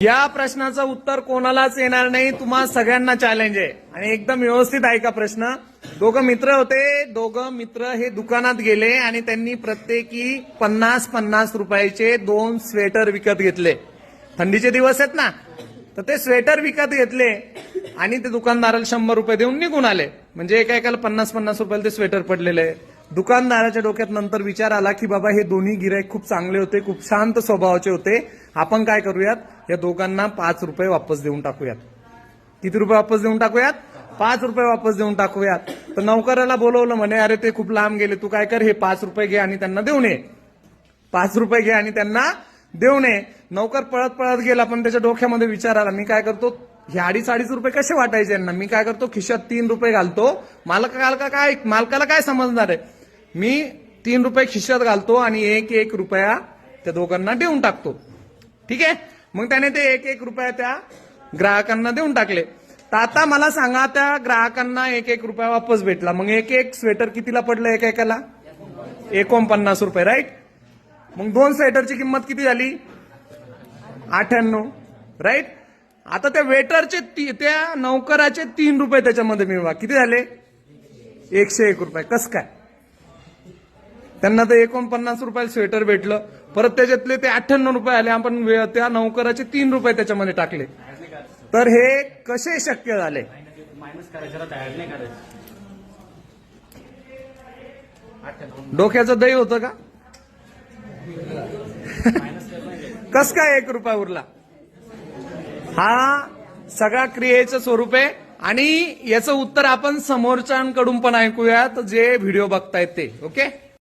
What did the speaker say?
या प्रश्नाचं उत्तर कोणालाच येणार नाही, तुम्हा सगळ्यांना चॅलेंज आहे. आणि एकदम व्यवस्थित ऐका प्रश्न. दोघं मित्र होते. दोघं मित्र हे दुकानात गेले आणि त्यांनी प्रत्येकी 50-50 रुपयाचे 2 स्वेटर विकत घेतले. थंडीचे दिवस आहेत ना, तर ते स्वेटर विकत घेतले आणि ते दुकानदाराला 100 रुपये देऊन निघून आले. म्हणजे एका एकाला 50-50 रुपयाला ते स्वेटर पडलेले. दुकानदाराच्या डोक्यात नंतर विचार आला की बाबा हे दोन्ही गिराईक खूप चांगले होते, खूप शांत स्वभावाचे होते. आपण काय करूयात, या दोघांना 5 रुपये वापस देऊन टाकूयात. किती रुपये वापस देऊन टाकूयात? 5 रुपये वापस देऊन टाकूयात. तर नौकराला बोलवलं, म्हणे अरे ते खूप लांब गेले, तू काय कर, हे 5 रुपये घे आणि त्यांना देऊन ये. 5 रुपये घे आणि त्यांना देऊन ये. नौकर पळत पळत गेला, पण त्याच्या डोक्यामध्ये विचार आला, मी काय करतो, हे 2.5 रुपये कसे वाटायचे यांना, मी काय करतो, खिशात 3 रुपये घालतो. मालकाला काय समजणार आहे, मी 3 रुपये खिशात घालतो आणि 1-1 रुपया त्या दोघांना देऊन टाकतो. ठीक आहे. मग त्याने ते 1-1 रुपया त्या ग्राहकांना देऊन टाकले. तर आता मला सांगा, त्या ग्राहकांना 1-1 रुपया वापस भेटला. मग 1-1 स्वेटर कितीला पडलं एकेकाला? 49 रुपये, राईट. मग 2 स्वेटरची किंमत किती झाली? 98, राईट. आता त्या वेटरचे त्या नौकराचे 3 रुपये त्याच्यामध्ये मिळवा, किती झाले? 101 रुपये. कस काय? त्यांना तर 49 रुपयाला स्वेटर भेटलं, परत त्याच्यातले ते 98 रुपये आले, आपण त्या नौकराचे 3 रुपये त्याच्यामध्ये टाकले. तर हे कसे शक्य झाले? डोक्याचं दही होतं का? कस काय 1 रुपया उरला? हा सगळा क्रियेचं स्वरूप आहे. आणि याचं उत्तर आपण समोरच्यांकडून पण ऐकूयात, जे व्हिडिओ बघतायत ते. ओके.